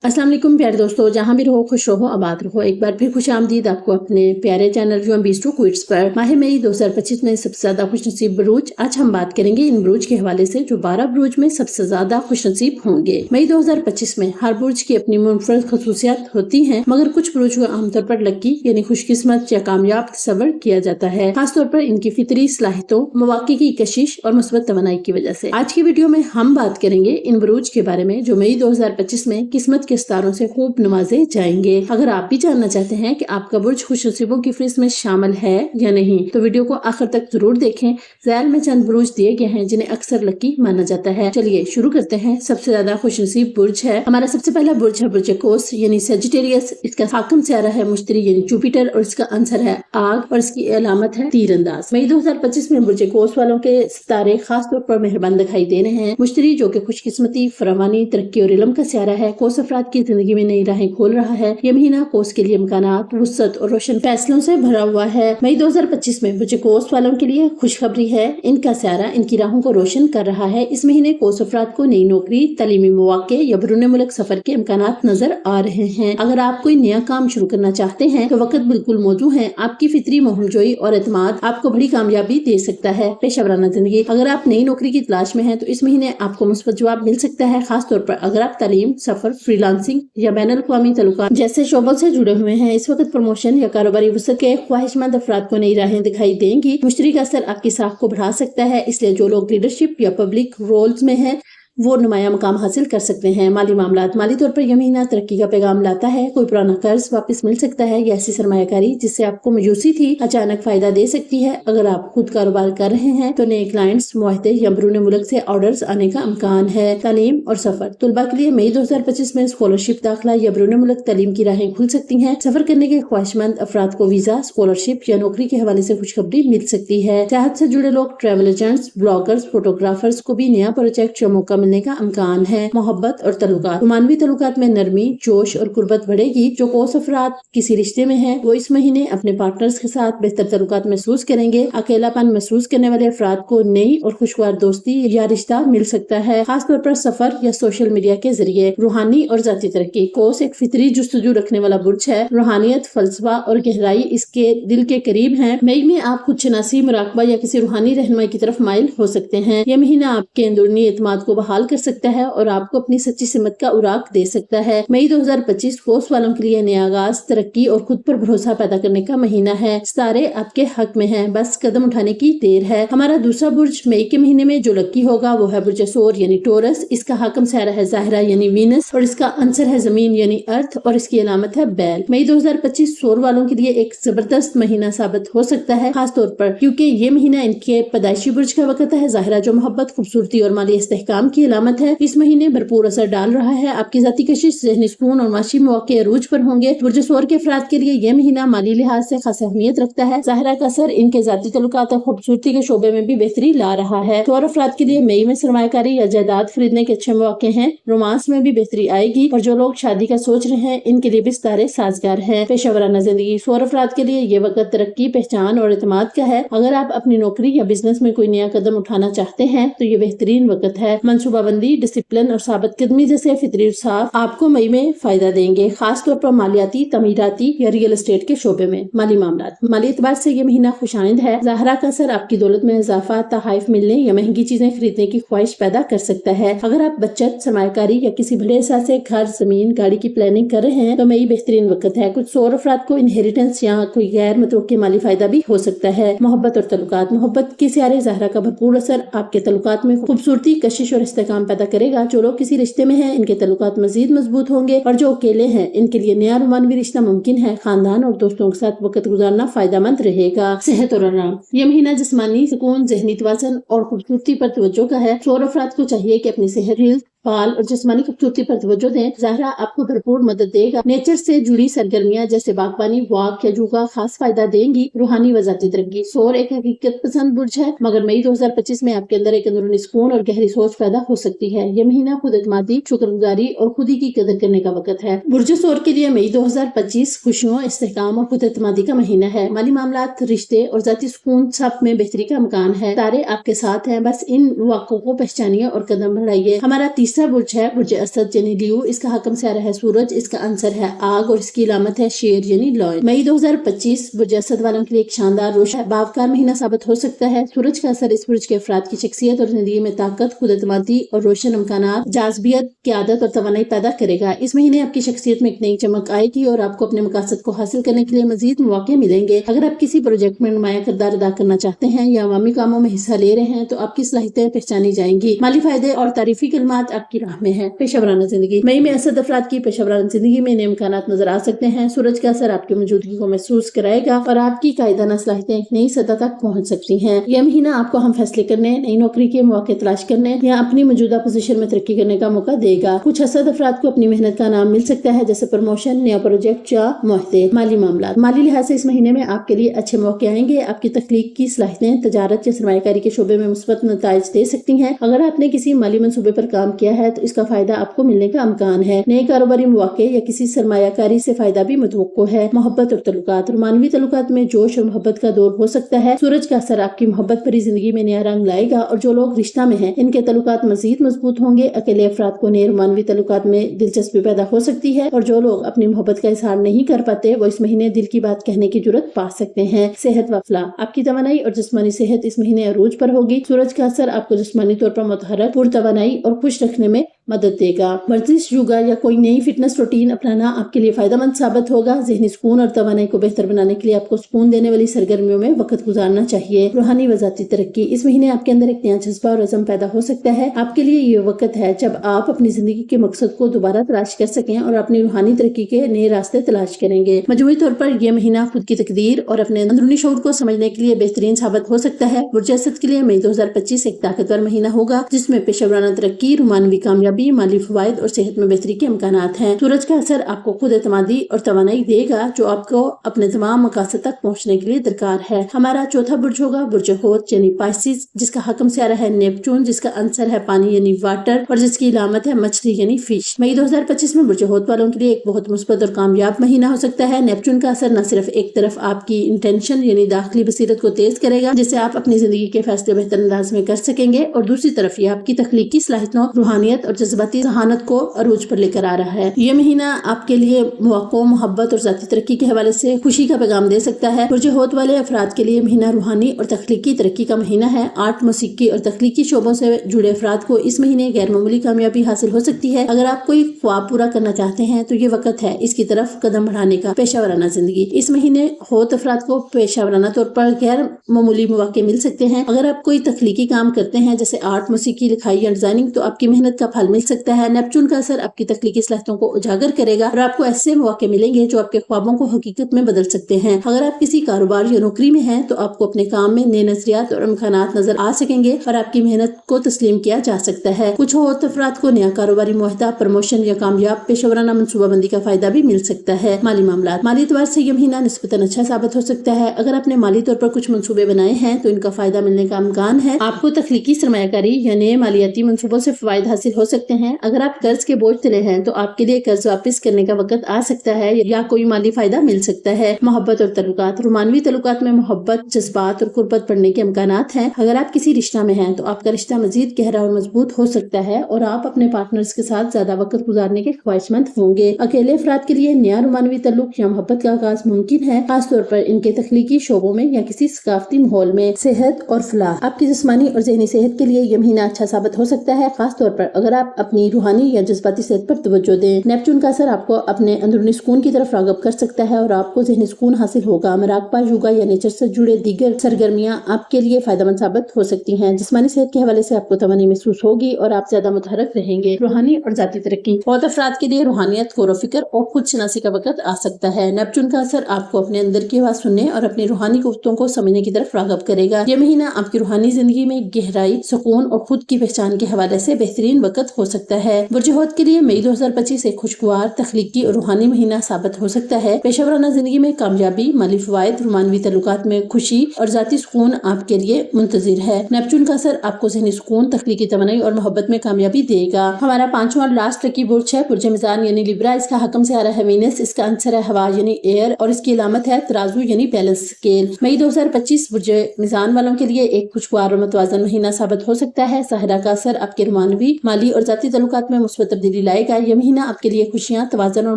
अस्सलाम वालेकुम प्यारे दोस्तों, जहाँ भी रहो खुश रहो आबाद रहो। एक बार फिर खुश आमदीद आपको अपने प्यारे चैनल जो बीस्टो क्विट्स पर। माह मई 2025 में सबसे ज्यादा खुशनसीब बुरूज। आज हम बात करेंगे इन बुरूज के हवाले से जो 12 बुरूज में सबसे ज्यादा खुशनसीब होंगे। मई 2025 में हर बुरूज की अपनी मुनफरद खसूसियात होती हैं, मगर कुछ बुरूज को आमतौर पर लकी यानी खुशकिस्मत या कामयाब तस्वर किया जाता है, खासतौर पर इनकी फितरी सलाहियतों, मौके की कशिश और मुस्बत तवानाई की वजह से। आज की वीडियो में हम बात करेंगे इन बुरूज के बारे में जो मई 2025 में किस्मत के सितारों से खूब नवाजे जाएंगे। अगर आप भी जानना चाहते हैं कि आपका बुर्ज खुशनसीबों की फहरिस्त में शामिल है या नहीं, तो वीडियो को आखिर तक जरूर देखें। ज़ैल में चंद बुर्ज दिए गए हैं जिन्हें अक्सर लकी माना जाता है। चलिए शुरू करते हैं। सबसे ज्यादा खुशनसीब बुर्ज है हमारा सबसे पहला बुर्ज है बुर्ज कोस यानी सेजिटेरियस। इसका हाकिम सियारा है मुश्तरी यानी जुपिटर और इसका आंसर है आग और इसकी अलामत है तीरंदाज। मई 2025 में बुर्ज कोस वालों के सितारे खास तौर पर मेहरबान दिखाई दे रहे हैं। मुश्तरी जो कि खुशकिस्मती, फरावानी, तरक्की और इल्म का सियारा है, कोस अफराद की जिंदगी में नई राहें खोल रहा है। ये महीना कोस के लिए इम्कानात, वुसअत और रोशन फैसलों से भरा हुआ है। मई 2025 में बुर्ज कोस वालों के लिए खुशखबरी है। इनका सियारा इनकी राहों को रोशन कर रहा है। इस महीने कोस अफराद को नई नौकरी, तालीमी मौके या बैरून मुल्क सफर के इम्कानात नजर आ रहे हैं। अगर आप कोई नया काम शुरू करना चाहते हैं तो वक्त बिल्कुल मौजूद है। आपकी फितरी मोहमजोई और एतमाद आपको बड़ी कामयाबी दे सकता है। पेशा वराना जिंदगी, अगर आप नई नौकरी की तलाश में हैं तो इस महीने आपको मुस्बत जवाब मिल सकता है, खासतौर पर अगर आप तालीम, सफर, फ्रीलांसिंग या बैनुल अक़वामी तल्लुकात जैसे शोबों से जुड़े हुए हैं। इस वक्त प्रमोशन या कारोबारी वसअत के ख्वाहिशमंद अफराद को नई राहें दिखाई देंगी। मुश्तरी का असर आपकी साख को बढ़ा सकता है, इसलिए जो लोग लीडरशिप या पब्लिक रोल्स में हैं वो नुमाया मुकाम हासिल कर सकते हैं। माली मामलात, माली तौर पर यह महीना तरक्की का पैगाम लाता है। कोई पुराना कर्ज वापस मिल सकता है या ऐसी सरमायाकारी जिससे आपको मायूसी थी अचानक फायदा दे सकती है। अगर आप खुद कारोबार कर रहे हैं तो नए क्लाइंट्स, मुआहदे या बैरून मुल्क से ऑर्डर्स आने का इम्कान है। तालीम और सफर, तुलबा के लिए मई 2025 में स्कॉलरशिप, दाखिला या बैरून मुल्क तालीम की राहें खुल सकती हैं। सफर करने के ख्वाहिशमंद अफराद को वीजा, स्कॉलरशिप या नौकरी के हवाले से खुशखबरी मिल सकती है। सेहत से जुड़े लोग, ट्रैवल एजेंट्स, ब्लॉगर्स, फोटोग्राफर्स को भी नया प्रोजेक्ट या मौका मिलने का इम्कान है। मोहब्बत और तल्लुकात, मानवी तल्लुकात में नरमी, जोश और कुर्बत बढ़ेगी। जो कोस अफराद किसी रिश्ते में हैं वो इस महीने अपने पार्टनर्स के साथ बेहतर तल्लुकात महसूस करेंगे। अकेलापन महसूस करने वाले अफराद को नई और खुशगवार दोस्ती या रिश्ता मिल सकता है, खासतौर पर सफर या सोशल मीडिया के जरिए। रूहानी और जाती तरक्की, कोस एक फितरी जुस्तजू रखने वाला बुर्ज है। रूहानियत, फलसफा और गहराई इसके दिल के करीब है। मई में आप खुदशनासी, मुराकबा या किसी रूहानी रहनुमाई की तरफ माइल हो सकते हैं। यह महीना आपके अंदरूनी एतमाद को बहाल कर सकता है और आपको अपनी सच्ची सिमत का उराक दे सकता है। मई 2025 कोस वालों के लिए नया आगाज, तरक्की और खुद पर भरोसा पैदा करने का महीना है। सितारे आपके हक में हैं, बस कदम उठाने की देर है। हमारा दूसरा बुर्ज मई के महीने में जो लकी होगा वो है बुर्ज सोर यानी टोरस। इसका हाकिम सियारा है ज़ाहिरा यानी वीनस और इसका आंसर है जमीन यानी अर्थ और इसकी अलामत है बैल। मई 2025 सोर वालों के लिए एक जबरदस्त महीना साबित हो सकता है, खास तौर पर क्योंकि ये महीना इनके पैदाइशी बुर्ज का वक्त है। ज़ाहिरा जो मोहब्बत, खूबसूरती और माली इस्तेहकाम की अलामत है, इस महीने भरपूर असर डाल रहा है। आपकी जाती कशिश, ज़हनी सुकून और माशी मौके अरूज पर होंगे। बुर्ज सोर के अफराद के लिए यह महीना माली लिहाज से खास अहमियत रखता है। ज़ाहिरा का असर इनके जाती तल्लुकात और खूबसूरती के शोबे में भी बेहतरी ला रहा है। सोर अफराद के लिए मई में सरमायाकारी या जायदाद खरीदने के अच्छे मौके हैं। रोमांस में भी बेहतरी आएगी और जो लोग शादी का सोच रहे हैं इनके लिए भी सितारे साजगार है। पेशा वराना जिंदगी, सोर अफराद के लिए ये वक्त तरक्की, पहचान और एतमाद का है। अगर आप अपनी नौकरी या बिजनेस में कोई नया कदम उठाना चाहते हैं तो ये बेहतरीन वक्त है। मनसूबाबंदी, डिसिप्लिन और साबित कदमी जैसे फितरी उत्साह आपको मई में फायदा देंगे, खास तौर पर मालियाती, तमीराती या रियल एस्टेट के शोबे में। माली मामलात, माली एतबार से ये महीना खुशाइंद है। ज़ाहिरा का असर आपकी दौलत में इजाफा, तहाइफ मिलने या महंगी चीजें खरीदने की ख्वाहिश पैदा कर सकता है। अगर आप बचत, सरमायाकारी या किसी बड़े एहसास से घर, जमीन, गाड़ी की प्लानिंग कर रहे हैं तो मई बेहतरीन वक्त है। कुछ सोर अफराद को इनहेरिटेंस या कोई गैर मुतवक्किल माली फायदा भी हो सकता है। मोहब्बत और तल्लुकात, मोहब्बत के सियारे ज़ाहिरा का भरपूर असर आपके तल्लुकात में खूबसूरती, कशिश और इस्तेहकाम पैदा करेगा। जो लोग किसी रिश्ते में हैं इनके तल्लुकात मजीद मजबूत होंगे और जो अकेले हैं इनके लिए नया रोमानवी रिश्ता मुमकिन है। खानदान और दोस्तों के साथ वक्त गुजारना फायदेमंद रहेगा। सेहत और आराम, यह महीना जिस्मानी सुकून, ज़हनी तवाज़ुन और खूबसूरती पर तवज्जो का है। सोर अफराद को चाहिए कि अपनी सेहत, फाल और जिस्मानी खूबसूरती पर तवज्जो दें। ज़ाहिरा आपको भरपूर मदद देगा। नेचर से जुड़ी सरगर्मियां जैसे बागबानी, वॉक या योगा खास फायदा देंगी। रूहानी व ज़ाती तरक्की, सोर एक हकीकत पसंद बुर्ज है, मगर मई 2025 में आपके अंदर एक अंदरूनी सुकून और गहरी सोच पैदा हो सकती है। यह महीना खुद एतमादी, शुक्रगुजारी और खुदी की कदर करने का वक्त है। बुर्ज सोर के लिए मई 2025 खुशियों, इस्तेहकाम और खुद एतमादी का महीना है। माली मामलात, रिश्ते और ज़ाती सुकून सब में बेहतरी का इम्कान है। तारे आपके साथ हैं, बस इन वाक़ों को पहचानिए और कदम बढ़ाइए। हमारा तीसरा तीसरा बुर्ज है बुर्ज असद यानी लियो, इसका हकम सियारा है सूरज, इसका आंसर है आग और इसकी अलामत है शेर यानी लॉयन। मई 2025 बुर्ज असद वालों के लिए एक शानदार रोशन बावकार महीना साबित हो सकता है। सूरज का असर इस बुर्ज के अफराद की शख्सियत और जिंदगी में ताकत, खुदएतमादी और रोशन इम्कानात, जाज़बियत, क़यादत और तवानाई पैदा करेगा। इस महीने आपकी शख्सियत में एक नई चमक आएगी और आपको अपने मकासद को हासिल करने के लिए मजीद मौके मिलेंगे। अगर आप किसी प्रोजेक्ट में नुमाया किरदार अदा करना चाहते हैं या अवामी कामों में हिस्सा ले रहे हैं तो आपकी सलाहियतें पहचानी जाएंगी। माली फायदे और तारीफी कलमात आपकी राह में है। पेशेवराना जिंदगी। मई में असद अफराद की पेशेवराना जिंदगी में नए इम्कानात नजर आ सकते हैं। सूरज का असर आपकी मौजूदगी को महसूस कराएगा और आपकी कायदाना सलाहियतें एक नई सतह तक पहुंच सकती हैं। यह महीना आपको हम फैसले करने, नई नौकरी के मौके तलाश करने या अपनी मौजूदा पोजीशन में तरक्की करने का मौका देगा। कुछ असद अफराद को अपनी मेहनत का नाम मिल सकता है, जैसे प्रमोशन, नया प्रोजेक्ट या मुआहदे। माली मामला। माली लिहाज से इस महीने में आपके लिए अच्छे मौके आएंगे। आपकी तख्लीक की सलाहियतें तजारत या सरमायाकारी के शोबे में मुस्बत नताइज दे सकती हैं। अगर आपने किसी माली मंसूबे पर काम किया है तो इसका फायदा आपको मिलने का इम्कान है। नए कारोबारी मौके या किसी सरमायाकारी से फायदा भी मुतवक्को है। मोहब्बत और तल्लुकात। रोमानवी तल्लुकात में जोश और मोहब्बत का दौर हो सकता है। सूरज का असर आपकी मोहब्बत भरी जिंदगी में नया रंग लाएगा और जो लोग रिश्ता में हैं इनके तल्लुकात मजीद मजबूत होंगे। अकेले अफराद को नए रोमानवी तल्लुकात में दिलचस्पी पैदा हो सकती है और जो लोग अपनी मोहब्बत का इजहार नहीं कर पाते वो इस महीने दिल की बात कहने की जुर्रत पा सकते हैं। सेहत व फलाह। आपकी तवानाई और जिस्मानी सेहत इस महीने अरूज पर होगी। सूरज का असर आपको जिस्मानी तौर पर मुतहर्रिक, पुरतवानाई और खुश रखने में मदद देगा। वर्जिश, योगा या कोई नई फिटनेस रूटीन अपनाना आपके लिए फायदेमंद साबित होगा। ज़हनी सुकून और तवानाई को बेहतर बनाने के लिए आपको सुकून देने वाली सरगर्मियों में वक्त गुजारना चाहिए। रूहानी व ज़ाती तरक्की। इस महीने आपके अंदर एक नया जज्बा और अज़म पैदा हो सकता है। आपके लिए ये वक्त है जब आप अपनी जिंदगी के मकसद को दोबारा तलाश कर सकें और अपनी रूहानी तरक्की के नए रास्ते तलाश करेंगे। मजमूई तौर पर यह महीना खुद की तकदीर और अपने अंदरूनी शऊर को समझने के लिए बेहतरीन साबित हो सकता है। बुर्ज असद के लिए मई 2025 एक ताकतवर महीना होगा जिसमें पेशेवराना तरक्की, रूमानवी कामयाबी, माली फवायद और सेहत में बेहतरी के इम्कानात हैं। सूरज का असर आपको खुद एतमादी और तवानाई देगा जो आपको अपने तमाम मकासद तक पहुंचने के लिए दरकार है। हमारा चौथा बुर्ज होगा बुर्ज होत यानी पाइसिस, जिसका हकम सियारा है नेपचून, जिसका आंसर है पानी यानी वाटर और जिसकी इलामत है मछली यानी फिश। मई 2025 में बुर्ज होत वालों के लिए एक बहुत मुस्बत और कामयाब महीना हो सकता है। नेपचून का असर न सिर्फ एक तरफ आपकी इंटेंशन यानी दाखिली बसीरत को तेज करेगा जिससे आप अपनी जिंदगी के फैसले बेहतर अंदाज में कर सकेंगे और दूसरी तरफ ये आपकी तख्लीकी सलाहियतों, रूहानियत और जज्बाती जहानत को अरूज पर लेकर आ रहा है। ये महीना आपके लिए मौक़ों, मोहब्बत और ज़ाती तरक्की के हवाले से खुशी का पैगाम दे सकता है। बुर्ज होत वाले अफराद के लिए महीना रूहानी और तख्लीकी तरक्की का महीना है। आर्ट, मौसीकी और तख्लीकी शोबों से जुड़े अफराद को इस महीने गैर मामूली कामयाबी हासिल हो सकती है। अगर आप कोई ख्वाब पूरा करना चाहते हैं तो ये वक्त है इसकी तरफ कदम बढ़ाने का। पेशावराना जिंदगी। इस महीने होत अफराद को पेशावराना तौर पर गैर मामूली मौके मिल सकते हैं। अगर आप कोई तख्लीकी काम करते हैं जैसे आर्ट, मौसीकी, लिखाई या डिजाइनिंग तो आपकी मेहनत का फल मिल सकता है। नेपचून का असर आपकी तख्लीकी सलाहियतों को उजागर करेगा और आपको ऐसे मौके मिलेंगे जो आपके ख्वाबों को हकीकत में बदल सकते हैं। अगर आप किसी कारोबार या नौकरी में हैं तो आपको अपने काम में नए नजरियात और इम्कानात नजर आ सकेंगे और आपकी मेहनत को तस्लीम किया जा सकता है। कुछ होत अफराद को नया कारोबारी मुआहदा, प्रमोशन या कामयाब पेशेवराना मनसूबाबंदी का फायदा भी मिल सकता है। माली मामला। माली एतबार से यह महीना निस्बतन अच्छा साबित हो सकता है। अगर आपने माली तौर पर कुछ मनसूबे बनाए हैं तो इनका फायदा मिलने का इम्कान है। आपको तख्लीकी सरमायाकारी या नए मालियाती मनसूबों से फायदा हासिल हो सकते हैं। अगर आप कर्ज के बोझ तले हैं तो आपके लिए कर्ज वापस करने का वक्त आ सकता है या कोई माली फायदा मिल सकता है। मोहब्बत और तल्लुकात। रोमानवी तल्लुकात में मोहब्बत, जज्बात और कुर्बत बढ़ने के इम्कानात हैं। अगर आप किसी रिश्ता में हैं तो आपका रिश्ता मजीद गहरा और मजबूत हो सकता है और आप अपने पार्टनर्स के साथ ज्यादा वक्त गुजारने के ख्वाहिशमंद होंगे। अकेले अफराद के लिए नया रोमानवी तल्लुक या मोहब्बत का आगाज मुमकिन है, खासतौर पर इनके तख्लीकी शोबों में या किसी सकाफती माहौल में। सेहत और फलाह। आपकी जिस्मानी और ज़हनी सेहत के लिए यह महीना अच्छा साबित हो सकता है, खासतौर पर अगर आप अपनी रूहानी या जज्बाती सेहत पर तवज्जो दें। नेपचून का असर आपको अपने अंदरूनी सुकून की तरफ राग़िब कर सकता है और आपको ज़हनी सुकून हासिल होगा। मराकबा, योगा या नेचर से जुड़े दीगर सरगर्मियाँ आपके लिए फायदेमंद साबित हो सकती हैं। जिस्मानी सेहत के हवाले से आपको तवानी महसूस होगी और आप ज्यादा मुतहर्रिक रहेंगे। रूहानी और ज़ाती तरक्की। बहुत अफराद के लिए रूहानियत, गौर-व-फिक्र और खुद शनासी का वक्त आ सकता है। नेपचून का असर आपको अपने अंदर की आवाज़ सुनने और अपनी रूहानी क़ुव्वतों को समझने की तरफ राग़िब करेगा। यह महीना आपकी रूहानी जिंदगी में गहराई, सुकून और खुद की पहचान के हवाले से बेहतरीन वक्त हो सकता है। बुर्ज होत के लिए मई 2025 एक खुशगवार, तख्लीकी और रूहानी महीना साबित हो सकता है। पेशेवराना जिंदगी में कामयाबी, माली फवायद, रोमानवी तल्लुकात में खुशी और ज़ाती सुकून आपके लिए मुंतज़िर है। नेपचून का असर आपको ज़हनी सुकून, तख्लीकी तवानाई और मोहब्बत में कामयाबी देगा। हमारा पांचवा और लास्ट लकी बुर्ज है बुर्ज मिज़ान यानी लिब्रा। इसका हकम सियारा है वीनस, इसका आंसर है हवा यानी एयर और इसकी अलामत है तराजू यानी बैलेंस स्केल। मई 2025 बुर्ज मिज़ान वालों के लिए एक खुशगवार और मुतवाज़न महीना साबित हो सकता है। साहिरा का असर आपके रोमानवी, माली और और ذाती ताल्लुकात में मुस्बत तब्दीली लाएगा। यह महीना आपके लिए खुशियाँ, तवाज़ुन और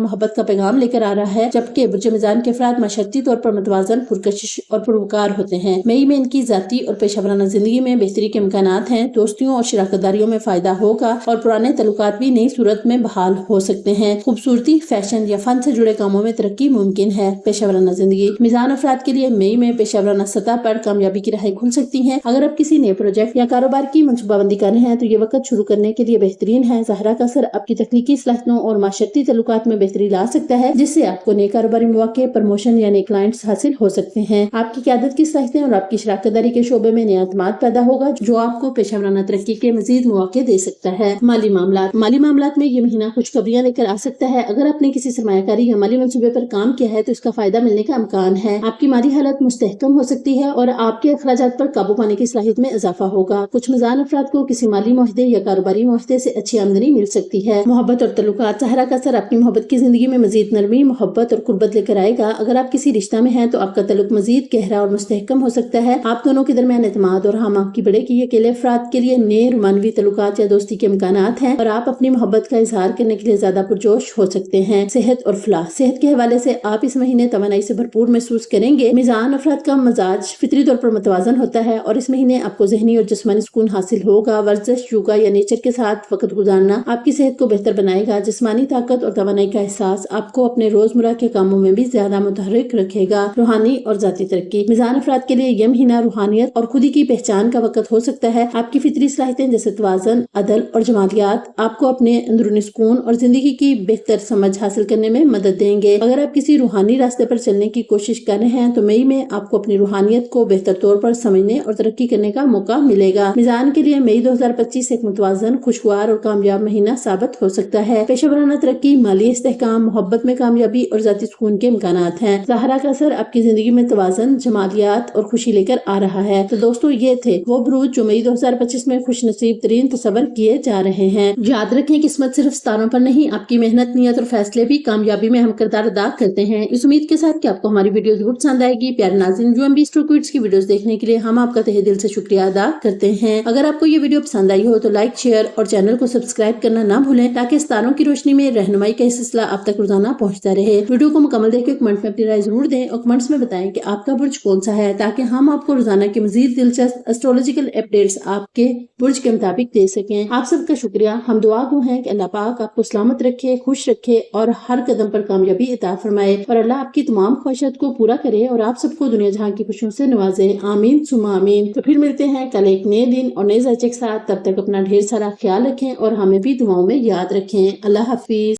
मोहब्बत का पैगाम लेकर आ रहा है, जबकि बुर्ज मीज़ान के अफराद माशरती तौर पर मुतवाज़न, पुरकशिश और पुरवकार होते हैं। मई में इनकी ज़ाती और पेशा वराना जिंदगी में बेहतरी के इम्कानात हैं। दोस्तियों और शराकतदारियों में फायदा होगा और पुराने ताल्लुकात भी नई सूरत में बहाल हो सकते हैं। खूबसूरती, फैशन या फन से जुड़े कामों में तरक्की मुमकिन है। पेशा वराना जिंदगी मीज़ान अफराद के लिए मई में पेशा वराना सतह पर कामयाबी की राहें खुल सकती हैं। अगर आप किसी नए प्रोजेक्ट या कारोबार की मनसूबाबंदी कर रहे हैं तो ये वक्त शुरू करने के लिए बेहतरीन है। ज़हरा का असर आपकी तकनीकी सलाहियतों और माशरती ताल्लुकात में बेहतरी ला सकता है, जिससे आपको नए कारोबारी मौके, प्रमोशन या नए क्लाइंट्स हासिल हो सकते हैं। आपकी क़यादत की सलाहियतें और आपकी शराकतदारी के शोबे में नया एतमाद पैदा होगा, जो आपको पेशा वराना तरक्की के मजीद मौके दे सकता है। माली मामलात में ये महीना खुशखबरियां लेकर आ सकता है। अगर आपने किसी सरमायाकारी या माली मंसूबे पर काम किया है तो इसका फायदा मिलने का इम्कान है। आपकी माली हालत मुस्तहकम हो सकती है और आपके अखराजात पर काबू पाने की सलाहियत में इजाफा होगा। कुछ मीज़ान अफराद को किसी माली मुआहदे या कारोबारी मुआहदे से अच्छी आमदनी मिल सकती है। मोहब्बत और तल्लुकात ज़हरा का असर आपकी मोहब्बत की जिंदगी में मजीद नरमी, मोहब्बत और कुर्बत लेकर आएगा। अगर आप किसी रिश्ता में हैं तो आपका तल्लुक मजीद गहरा और मुस्तहकम हो सकता है। आप दोनों के दरमियान एतमाद और हम आपकी बढ़ेगी। अकेले अफराद के लिए नए रोमानवी तल्लुकात या दोस्ती के इम्कानात हैं और आप अपनी मोहब्बत का इजहार करने के लिए ज्यादा पुरजोश हो सकते हैं। सेहत और फलाह के हवाले से आप इस महीने तवानाई से भरपूर महसूस करेंगे। मीज़ान अफराद का मजाज फितरी तौर पर मुतवाजन होता है और इस महीने आपको जहनी और जिस्मानी सुकून हासिल होगा। वर्जिश, योगा या नेचर के साथ वक्त गुजारना आपकी सेहत को बेहतर बनाएगा। जिस्मानी ताकत और तवानाई का एहसास आपको अपने रोजमर्रा के कामों में भी ज्यादा मुतहर्रिक रखेगा। रूहानी और जाती तरक्की मीज़ान अफराद के लिए यह महीना रूहानियत और खुदी की पहचान का वक्त हो सकता है। आपकी फितरी सलाहियतें जैसे तवाज़ुन, अदल और जमालियात आपको अपने अंदरूनी सुकून और जिंदगी की बेहतर समझ हासिल करने में मदद देंगे। अगर आप किसी रूहानी रास्ते पर चलने की कोशिश कर रहे हैं तो मई में आपको अपनी रूहानियत को बेहतर तौर पर समझने और तरक्की करने का मौका मिलेगा। मीज़ान के लिए मई 2025 एक मुतवाज़न, खुशगवार और कामयाब महीना साबित हो सकता है। पेशा वराना तरक्की, माली इस्तेहकाम, मोहब्बत में कामयाबी और जाती सुकून के इम्कानात हैं। ज़हरा का असर आपकी जिंदगी में तवाज़ुन, जमालियात और खुशी लेकर आ रहा है। तो दोस्तों, ये थे वो बुरूज जो मई 2025 में खुश नसीब तरीन तस्वर किए जा रहे हैं। याद रखें, किस्मत सिर्फ सितारों पर नहीं, आपकी मेहनत, नियत और फैसले भी कामयाबी में अहम किरदार अदा करते हैं। इस उम्मीद के साथ कि आपको हमारी वीडियो जरूर पसंद आएगी। प्यारे नाज़रीन, UMB Astro Quids की वीडियोस देखने के लिए हम आपका तहे दिल से शुक्रिया अदा करते हैं। अगर आपको ये वीडियो पसंद आई हो तो लाइक, शेयर और चैनल को सब्सक्राइब करना ना भूलें, ताकि सितारों की रोशनी में रहनुमाई का सिलसिला आप तक रोजाना पहुंचता रहे। वीडियो को मुकम्मल देखकर कमेंट में अपनी राय जरूर दें और कमेंट्स में बताएं कि आपका बुर्ज कौन सा है, ताकि हम आपको रोजाना के मजीद दिलचस्प एस्ट्रोलॉजिकल अपडेट्स आपके बुर्ज के मुताबिक दे सकें। आप सबका शुक्रिया। हम दुआ गो हैं कि अल्लाह पाक आपको सलामत रखे, खुश रखे और हर कदम पर कामयाबी अता फरमाए और अल्लाह आपकी तमाम ख्वाहिशात को पूरा करे और आप सबको दुनिया जहां की खुशियों से नवाजे। आमीन सुमा आमीन। तो फिर मिलते हैं कल एक नए दिन और नए ज़ायचे के साथ। तब तक अपना ढेर सारा ख्याल रखें और हमें भी दुआओं में याद रखें। अल्लाह हाफिज।